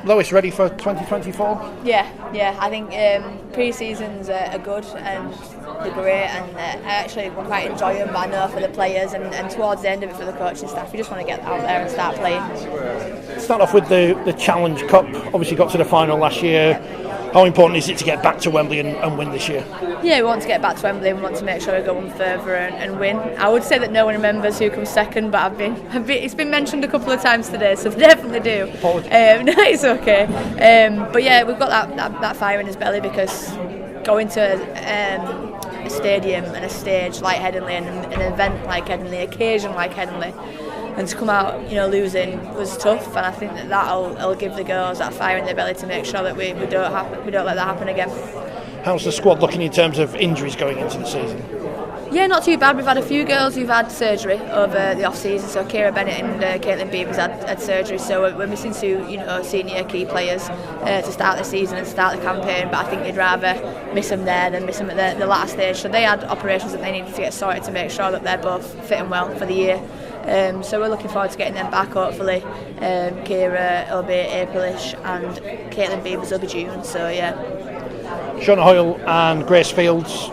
Lois, ready for 2024? Yeah. I think pre-seasons are good and they're great, and I actually quite enjoy them. But I know for the players and towards the end of it for the coaching staff, you just want to get out there and start playing. Start off with the Challenge Cup. Obviously got to the final last year. How important is it to get back to Wembley and win this year? Yeah, we want to get back to Wembley and we want to make sure we go one further and win. I would say that no one remembers who comes second, but it's been mentioned a couple of times today, so they definitely do. Apologies. No, it's okay. But yeah, we've got that fire in his belly, because going to a stadium and a stage like Headingley and an event like Headingley, occasion like Headingley, and to come out, losing was tough, and I think that'll give the girls that fire in their belly to make sure that we don't let that happen again. How's the squad looking in terms of injuries going into the season? Yeah, not too bad. We've had a few girls who've had surgery over the off-season. So Kira Bennett and Caitlin Beavers had surgery. So we're missing two, senior key players to start the season and start the campaign. But I think you'd rather miss them there than miss them at the latter stage. So they had operations that they needed to get sorted to make sure that they're both fitting well for the year. So we're looking forward to getting them back, hopefully. Kira will be Aprilish and Caitlin Beavers will be June. So yeah. Shauna Hoyle and Grace Fields.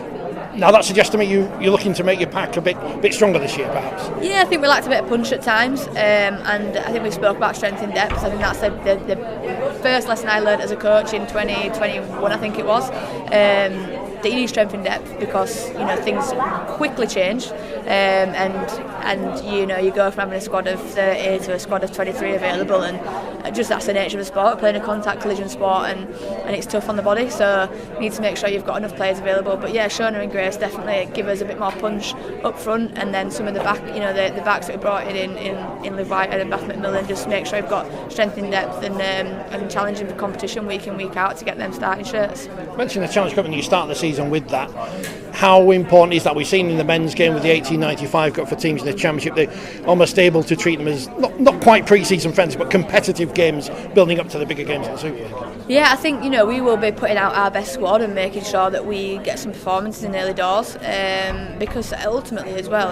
Now that suggests to me you're looking to make your pack a bit stronger this year, perhaps. Yeah, I think we lacked a bit of punch at times, and I think we spoke about strength in depth. I think that's the first lesson I learned as a coach in 2021, I think it was. That you need strength in depth, because things quickly change, and you go from having a squad of 30 to a squad of 23 available, and just that's the nature of the sport, playing a contact collision sport, and it's tough on the body, so you need to make sure you've got enough players available. But yeah, Shona and Grace definitely give us a bit more punch up front, and then some of the back, the backs that we brought in Liv White and Beth McMillan, just make sure you've got strength in depth and challenging for competition week in week out to get them starting shirts. You mentioned the Challenge Cup and you start the season with that. How important is that? We've seen in the men's game with the 1895 Cup for teams in the Championship, they're almost able to treat them as not quite pre-season friendly, but competitive games building up to the bigger games in the Super League. Yeah, I think we will be putting out our best squad and making sure that we get some performances in early doors, because ultimately as well,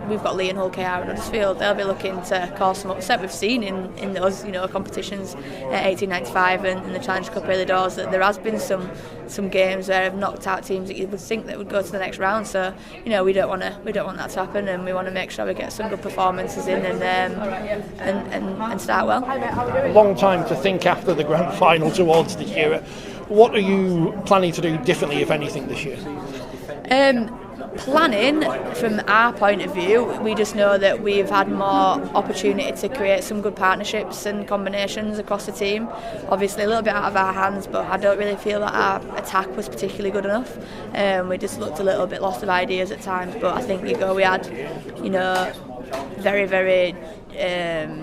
we've got Lee and Hull KR and Huddersfield. They'll be looking to cause some upset. We've seen in those competitions at 1895 and the Challenge Cup early doors that there has been some games where have knocked out teams that you would think that would go to the next round. So we don't want that to happen, and we want to make sure we get some good performances in and start well. A long time to think after the grand final towards this year. What are you planning to do differently, if anything, this year? Planning, from our point of view, we just know that we've had more opportunity to create some good partnerships and combinations across the team. Obviously a little bit out of our hands, but I don't really feel that our attack was particularly good enough. We just looked a little bit lost of ideas at times, but I think we had very, very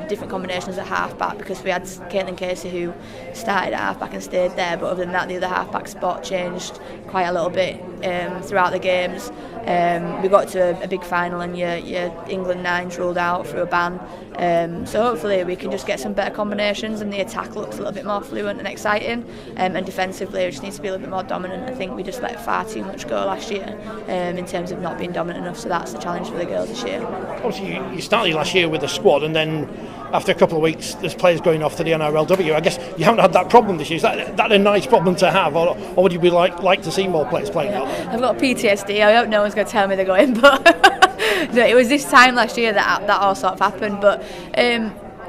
different combinations at half-back, because we had Caitlin Casey who started at half-back and stayed there, but other than that the other half-back spot changed quite a little bit throughout the games. We got to a big final and your England nines ruled out through a ban, so hopefully we can just get some better combinations and the attack looks a little bit more fluent and exciting, and defensively we just need to be a little bit more dominant. I think we just let far too much go last year in terms of not being dominant enough, so that's the challenge for the girls this year. Obviously you started last year with a squad, and then after a couple of weeks there's players going off to the NRLW. I guess you haven't had that problem this year. Is that a nice problem to have, or would you like to see more players playing out there? I've got PTSD. I hope no one's going to tell me they're going, but no, it was this time last year that all sort of happened. But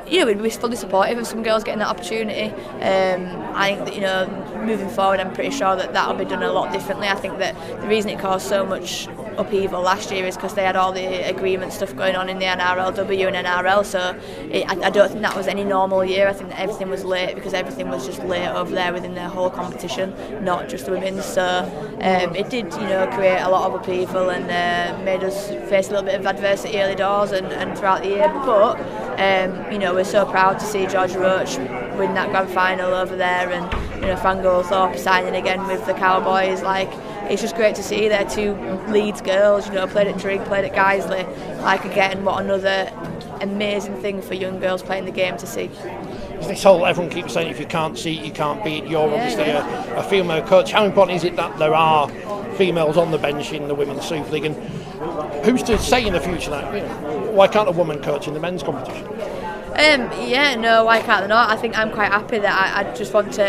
we'd be fully supportive of some girls getting that opportunity. I think that moving forward, I'm pretty sure that'll be done a lot differently. I think that the reason it caused so much upheaval last year is because they had all the agreement stuff going on in the NRLW and NRL, so I don't think that was any normal year. I think that everything was late because everything was just late over there within the whole competition, not just the women's, so it did create a lot of upheaval and made us face a little bit of adversity early doors and throughout the year, but we're so proud to see Georgia Roach win that grand final over there, and Fran Goldthorpe signing again with the Cowboys. It's just great to see their two Leeds girls, played at Drigg, played at Guiseley. Again, what another amazing thing for young girls playing the game to see. This whole, everyone keeps saying if you can't see it, you can't beat. You're obviously a female coach. How important is it that there are females on the bench in the Women's Super League, and who's to say in the future that why can't a woman coach in the men's competition? Yeah, no, why can't they not? I think I'm quite happy that I just want to,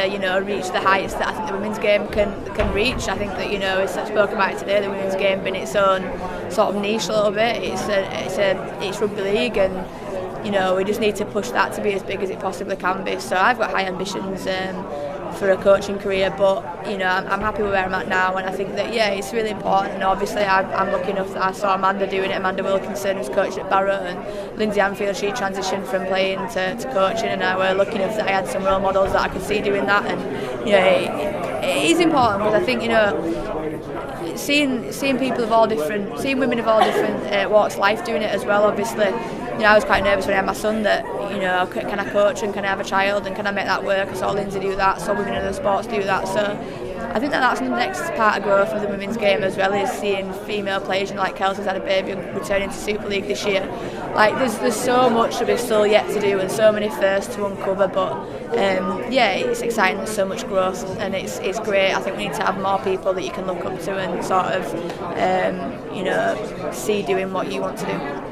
reach the heights that I think the women's game can reach. I think that, as I spoke about it today, the women's game in its own sort of niche a little bit. It's rugby league, and we just need to push that to be as big as it possibly can be. So I've got high ambitions for a coaching career, but I'm happy with where I'm at now, and I think that it's really important. And obviously I'm lucky enough that I saw Amanda doing it. Amanda Wilkinson, who's coached at Barrow, and Lindsay Anfield, she transitioned from playing to coaching, and I were lucky enough that I had some role models that I could see doing that. And it is important, because I think seeing people of all different, seeing women of all different walks of life doing it as well. Obviously, I was quite nervous when I had my son that, can I coach and can I have a child and can I make that work? I saw Lindsay do that, saw women in other sports do that. So I think that's the next part of growth of the women's game as well, is seeing female players, like Kelsey's had a baby and returning to Super League this year. Like there's so much that we've still yet to do and so many firsts to uncover, but it's exciting. There's so much growth and it's great. I think we need to have more people that you can look up to and sort of see doing what you want to do.